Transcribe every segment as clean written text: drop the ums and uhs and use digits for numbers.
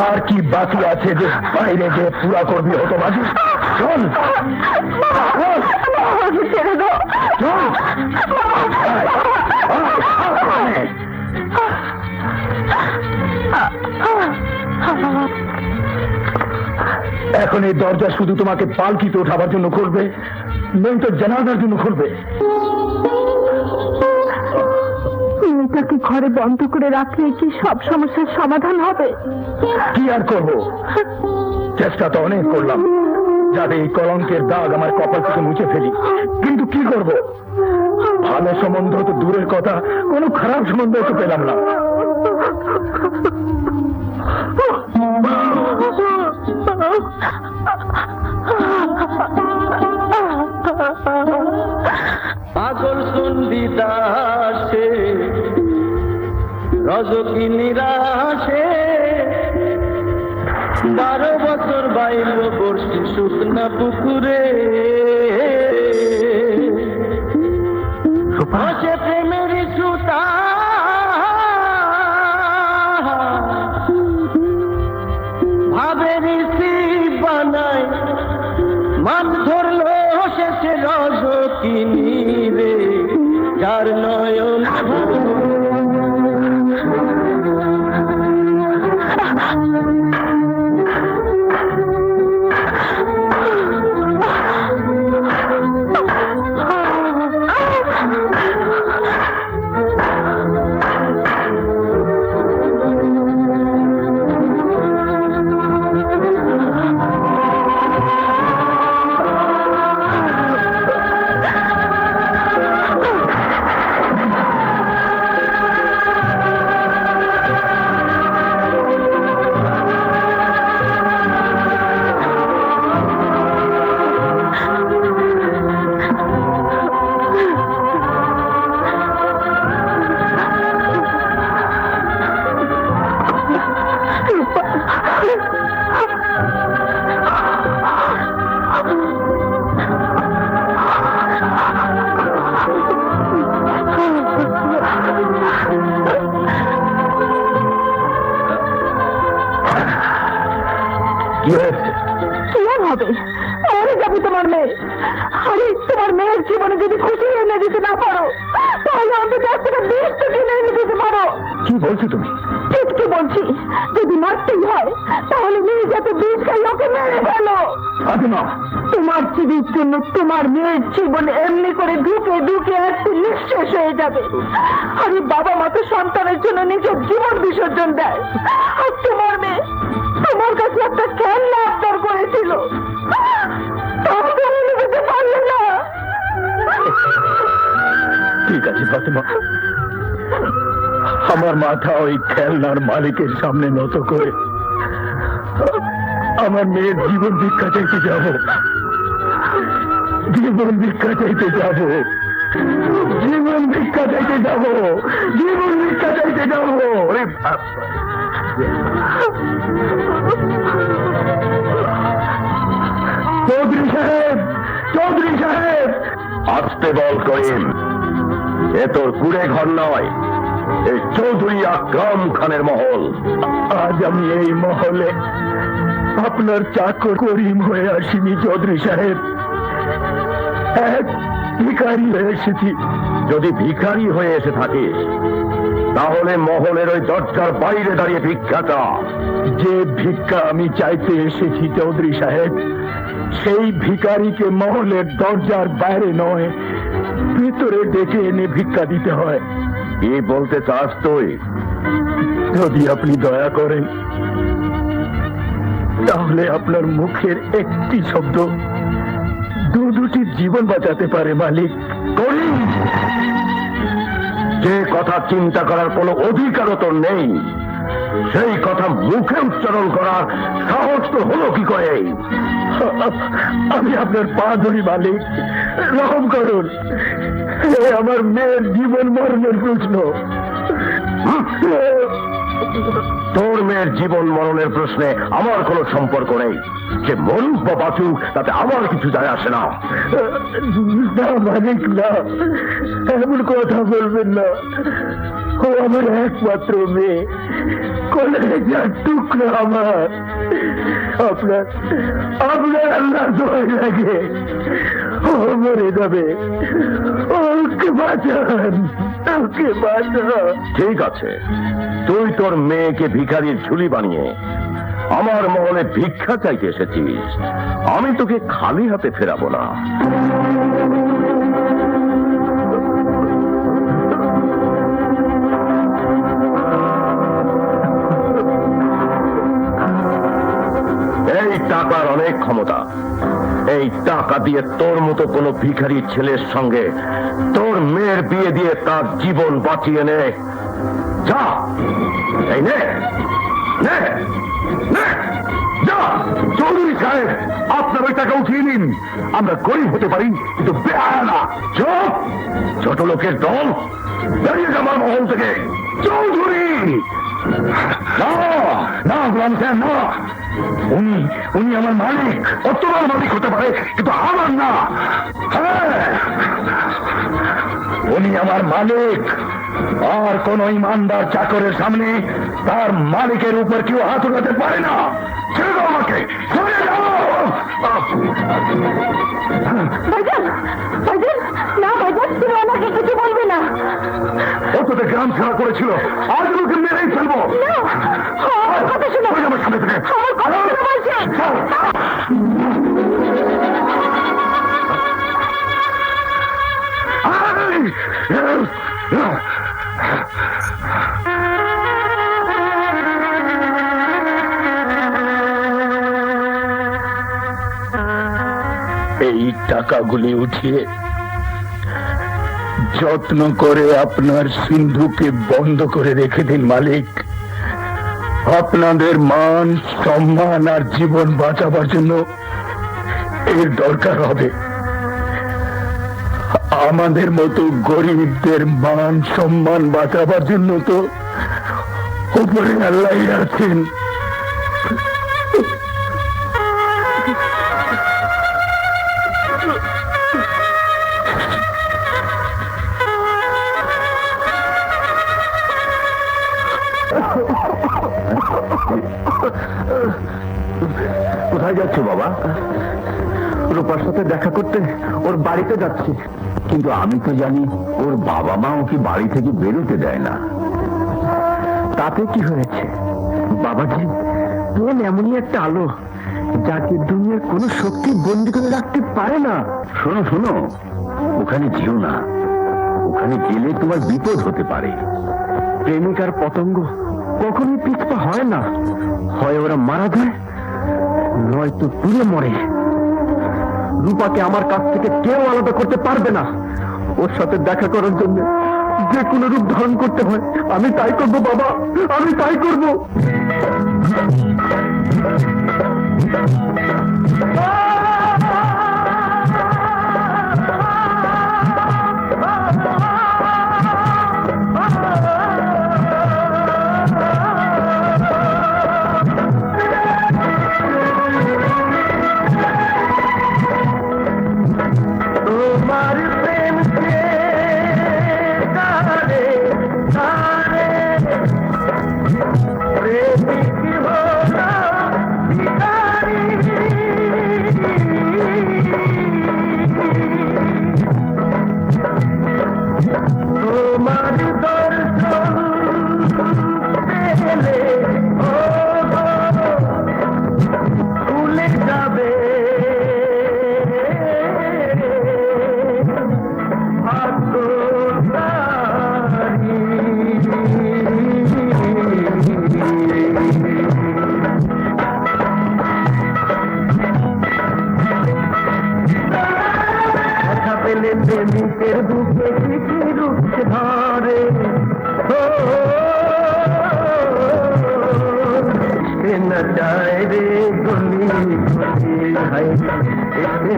আর কি বাকি আছে যে বাইরে গিয়ে পুরা করবি হতবাজি? চল ছেড়ে দাও। এখন এই দরজা শুধু তোমাকে পালকিতে ওঠাবার জন্য খুলবে, নয়তো জানাজার জন্য খুলবে? মেয়েটাকে ঘরে বন্ধ করে রাখলে কি সব সমস্যার সমাধান হবে? কি আর করবো, চেষ্টা তো অনেক করলাম যাতে এই কলঙ্কের দাগ আমার কপাল থেকে মুছে ফেলি, কিন্তু কি করব? ভালো সম্বন্ধ তো দূরের কথা, কোনো খারাপ সম্বন্ধ তো পেলাম না। পাগল সন্ধিদাসে রজকি নিরাশে 12 বছর বাইল বর্ষি শুকনা পুকুরে বসে প্রেমের সুতা ভাবের বানায় মান ধরলো শেষে রজকিনী রে যার নয়ন কি আর হবে? মরে যাবে তোমার মেয়ে। আরে তোমার মেয়ের জীবনে যদি খুশি এনে দিতে না পারো, তাহলে অন্তত একটা বিষ তো কিনে এনে দিতে পারো। কি বলছো তুমি? ঠিক কি বলছি, যদি মারতেই হয় তাহলে মেয়ে যাতে বিষ খাই ওকে মেরে ফেলো। ফাতেমা, তোমার চিবির জন্য তোমার মেয়ের জীবন এমনি করে ঢুকে ঢুকে একটু নিঃশেষ হয়ে যাবে। আরে বাবা মা তো সন্তানের জন্য নিজের জীবন বিসর্জন দেয়, আর তোমার মেয়ে তোমার কাছে একটা খেলনা আবদার করেছিল, তাও তুমি নিতে পারলে না। ঠিক আছে ফাতেমা, আমার মাথা ওই খেলনার মালিকের সামনে নত করে আমার মেয়ের জীবন ভিক্ষা চাইতে যাব, জীবন ভিক্ষা চাইতে যাব, জীবন ভিক্ষা চাইতে যাব, জীবন ভিক্ষা চাইতে যাব। চৌধুরী সাহেব, চৌধুরী সাহেব! আসতে বল করিম, এ তোর কুড়ে ঘর নয়, এই চৌধুরী আকরাম খানের মহল। আজ আমি এই মহলে আপনার চাকর করিম হয়ে আসিনি চৌধুরী সাহেব, এক ভিখারি হয়ে এসেছি। যদি ভিখারি হয়ে এসে থাকিস তাহলে মহলের ওই দরজার বাইরে দাঁড়িয়ে ভিক্ষাটা। যে ভিক্ষা আমি চাইতে এসেছি চৌধুরী সাহেব, সেই ভিখারিকে মহলের দরজার বাইরে নয়, ভেতরে ডেকে এনে ভিক্ষা দিতে হয়। কি বলতে চাস তুই? যদি আপনি দয়া করেন তাহলে আপনার মুখের একটি শব্দ দুটি জীবন বাঁচাতে পারে মালিক। করিম, যে কথা চিন্তা করার কোনো অধিকারও তোর নেই, সেই কথা মুখে উচ্চারণ করার সাহস তো হলো কি করে? আমি আপনার পা ধরি মালিক, রহম করুন, আমার মেয়ের জীবন মরণের প্রশ্ন। তোর মেয়ের জীবন মরণের প্রশ্নে আমার কোনো সম্পর্ক নেই। সে মরুক বা বাঁচুক তাতে আমার কিছু যায় আসে না। না মানিক, না, এমন কথা বলবেন না। ও আমার একমাত্র মেয়ে, কলেজার টুকরো আমার। আপনার আপনার আল্লাহ দোয়াই লাগে, ও মরে যাবে। ওকে বাঁচান, ওকে বাঁচান। ঠিক আছে, তুই তোর মেয়েকে ভিখারির ঝুলি বানিয়ে আমার মহলে ভিক্ষা চাইতে এসেছিস, আমি তোকে খালি হাতে ফেরাবো না। এই টাকার অনেক ক্ষমতা। এই টাকা দিয়ে তোর মতো কোনো ভিখারি ছেলের সঙ্গে তোর মেয়ের বিয়ে দিয়ে তার জীবন বাঁচিয়ে নে। যা, এই নে, নে, নে, যা। চৌধুরী সাহেব, আপনার ওই টাকা উঠিয়ে নিন। আমরা গরিব হতে পারি কিন্তু বেহায়া না। চুপ, ছোট লোকের দল, বেরিয়ে যা আমার মহল থেকে। চৌধুরী, না না গোলাম সাহেব, না। উনি আমার মালিক। ও তোমার মালিক হতে পারে কিন্তু আমার না। হ্যাঁ, উনি আমার মালিক। আর কোন ইমানদার চাকরের সামনে তার মালিকের উপর কেউ হাত উঠাতে পারে না। ছেড়ে দাও আমাকে, ছেড়ে দাও। ভাইজান, ভাইজান, না ভাইজান, তুমি আমাকে কিছু বলবে না। ও তোদের গ্রাম ছাড়া করেছিল, আজ ওকে মেরেই ফেলবো। না, আমার কথা শোনো, আমার সামনে থেকে আমার কথা শোনো বলছি। এই টাকাগুলি উঠিয়ে যত্ন করে আপনার সিন্ধুকে বন্ধ করে রেখে দিন মালিক। আপনাদের মান, সম্মান আর জীবন বাঁচাবার জন্য এর দরকার হবে। আমাদের মতো গরিবদের মান সম্মান বাঁচাবার জন্য তো উপরে আল্লাহ আছেন। কোথায় যাচ্ছ বাবা? রূপার সাথে দেখা করতে ওর বাড়িতে যাচ্ছি। কিন্তু আমি তো জানি ওর বাবা মা ওকে বাড়ি থেকে বেরোতে দেয় না। তাতে কি হয়েছে বাবাজি? প্রেম এমনই একটা আলো যাকে দুনিয়ার কোন শক্তি বন্দী করে রাখতে পারে না। শোনো শোনো, ওখানে যেও না। ওখানে গেলে তোমার বিপদ হতে পারে। প্রেমিকার পতঙ্গ কখনোই পিছপা হয় না। হয় ওরা মারা যায়, নয়তো পুড়ে মরে। রূপাকে আমার কাছ থেকে কেউ আলাদা করতে পারবে না। ওর সাথে দেখা করার জন্য যে কোনো রূপ ধারণ করতে হয় আমি তাই করবো বাবা, আমি তাই করবো। প্রেমিকের বুকে কি রুখে ধরে, न जाए रे गोली गोली हाय,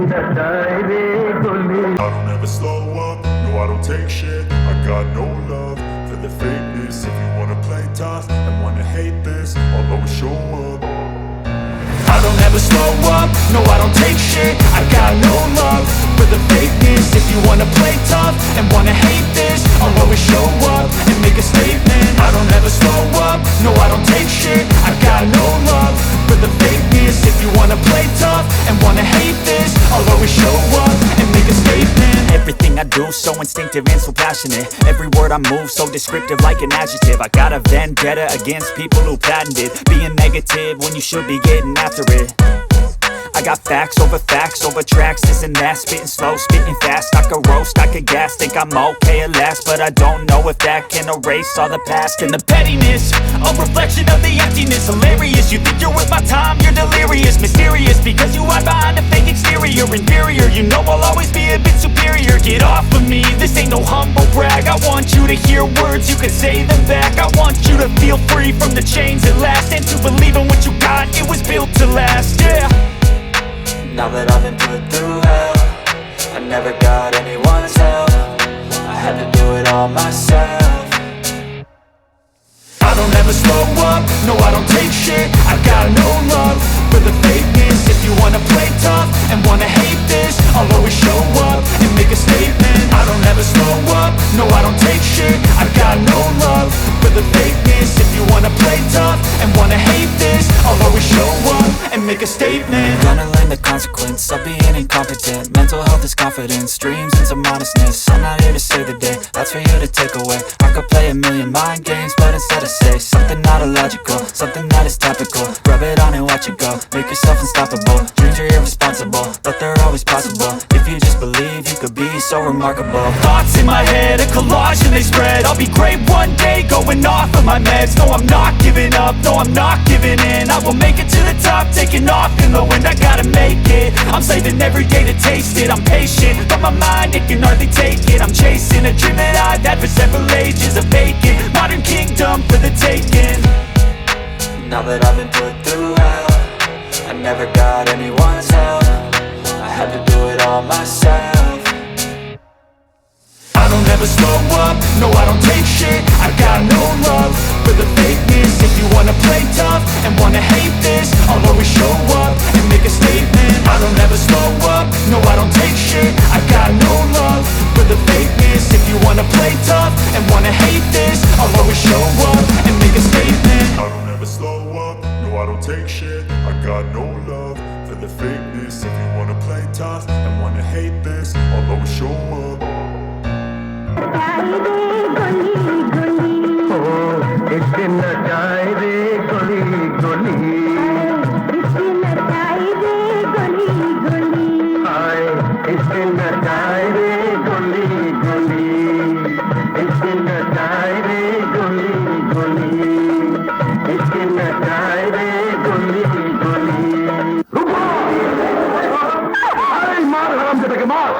न जाए रे गोली। I don't ever slow up, no I don't take shit. I got no love for the fakeness. If you wanna play tough and wanna hate never slow up, no I don't take shit. I got no love for the fakeness. If you wanna play tough and wanna hate this, I'll always show up and make a statement. I don't ever slow up, no I don't take shit. I got no love for the fakeness. If you wanna play tough and wanna hate this, I'll always show up and make a statement. Everything I do so instinctive and so passionate. Every word I move so descriptive like an adjective. I got a vendetta against people who patented being negative when you should be getting after it. I got facts over tracks, this and that. Spitting slow, spitting fast, I could roast, I could gas. Think I'm okay at last, but I don't know if that can erase all the past. And the pettiness, a reflection of the emptiness. Hilarious, you think you're worth my time, you're delirious. Mysterious, because you hide behind a fake exterior. Inferior, you know I'll always be a bit superior. Get off of me, this ain't no humble brag. I want you to hear words, you can say them back. I want you to feel free from the chains at last, and to believe in what you got, it was built to last, yeah. Now that I've been put through hell, I never got anyone's help. I had to do it all myself. I don't ever slow up, no I don't take shit. I got no love for the fakeness. If you wanna play tough and wanna hate this, I'll always show up and make a statement. I don't ever slow up, no I don't take shit. I got no love for the fakeness. If you wanna play tough and wanna hate this, I'll always show up and make a statement. Gonna learn the consequence of being incompetent. Mental health is confidence, dreams and some modestness. I'm not here to save the day, that's for you to take away. I could play a million mind games, but instead I say something not illogical, something that is topical. Rub it on and watch it go, make yourself unstoppable. Dreams are irresponsible, but they're always possible. If you just believe, you could be so remarkable. Thoughts in my head, a collage and they spread. I'll be great one day, going off of my meds. No, I'm not giving up, no, I'm not giving in. I will make it to the top, taking off in the wind. I gotta make it, I'm saving every day to taste it. I'm patient, but my mind, it can hardly take it. I'm chasing a dream that I've had for several ages. A vacant, modern kingdom for the taking. Now that I've been put through hell, I never got anyone's help. I had to do it all myself. I don't ever slow up, no I don't take shit. I got no love for the fakeness. If you wanna play tough and wanna hate this, I'll always show up and make a statement. I don't ever slow up, no I don't take shit. I got no love for the fakeness. If you wanna play tough and wanna hate this, I'll always show up and make a statement. I don't ever slow up, no I don't take shit. I got no love for the fakeness. If you wanna play tough and wanna hate this, I'll always show up. इसके नचाए रे गली गली आए इसके नचाए रे गली गली इसके नचाए रे गली गली इसके नचाए रे गली गली अरे मार हराम के मार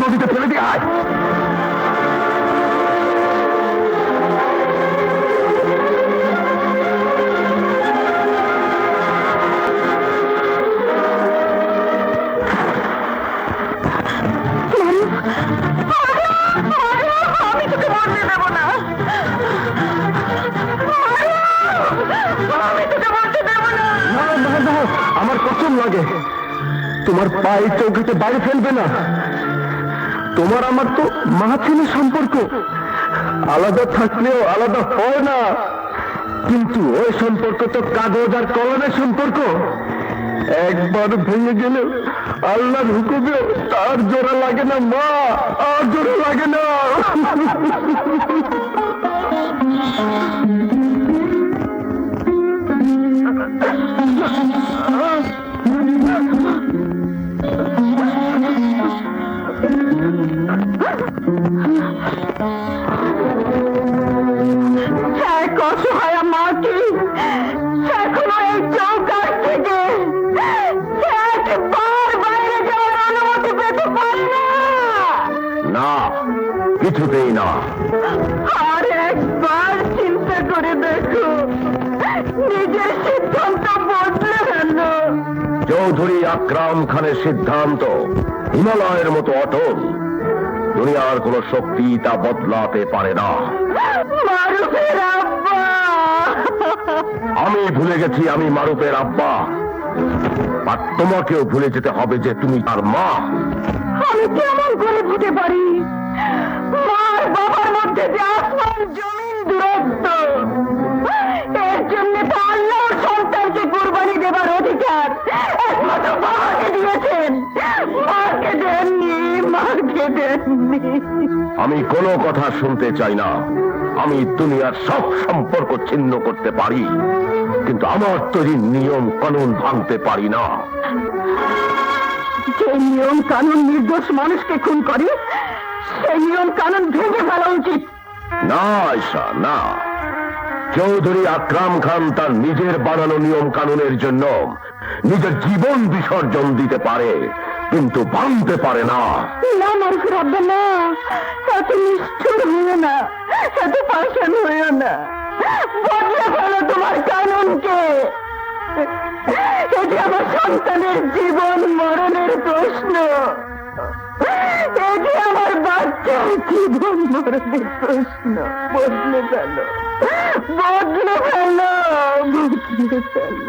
নদীতে ফেলে দিয়ে আয় আমার কসম লাগে তোমার পায়ে চৌকিতে বাইরে ফেলবে না তোমার আমার তো মা ছেলে সম্পর্ক আলাদা থাকলেও আলাদা হয় না কিন্তু ওই সম্পর্ক তো কাগজ আর কলমের সম্পর্ক একবার ভেঙে গেলে আল্লাহর হুকুমে তার জোড়া লাগে না মা আর জোড়া লাগে না চৌধুরী আকরাম খানের সিদ্ধান্ত হিমালয়ের মতো অটল। দুনিয়ার কোন শক্তি তা বদলাতে পারে না। মারুফের আব্বা! আমি ভুলে গেছি আমি মারুফের আব্বা, আর তোমাকেও ভুলে যেতে হবে যে তুমি তার মা। আমি কেমন করে ভুলতে পারি? মার বাবার মধ্যে যে আসমান জমিন দূরত্ব, এর জন্য তো আল্লাহর সন্তানকে কুরবানি দেবার অধিকার একমাত্র বাবাকে দিয়েছেন, মাকে দেননি, মাকে দেননি। আমি কোনো কথা শুনতে চাই না। আমি দুনিয়ার সব সম্পর্ক ছিন্ন করতে পারি, কিন্তু আমার তৈরি নিয়ম কানুন ভাঙতে পারি না। যে নিয়ম কানুন নির্দোষ মানুষকে খুন করে, সেই নিয়ম কানুন ভেঙে ফেলা উচিত। না আয়শা, না। চৌধুরী আকরাম খান তার নিজের বানানো নিয়ম কানুনের জন্য নিজের জীবন বিসর্জন দিতে পারে, কিন্তু ভাঙতে পারে না। না মারুফের আব্বা, না, এত নিষ্ঠুর হইও না, এত পাষাণ হইও না। বদলে ফেলো তোমার কানুনকে। এটি আমার সন্তানের জীবন মরণের প্রশ্ন, এটি আমার বাচ্চার জীবন মরণের প্রশ্ন। বদলে ফেলো, বদলে ফেলো, বদলে ফেলো।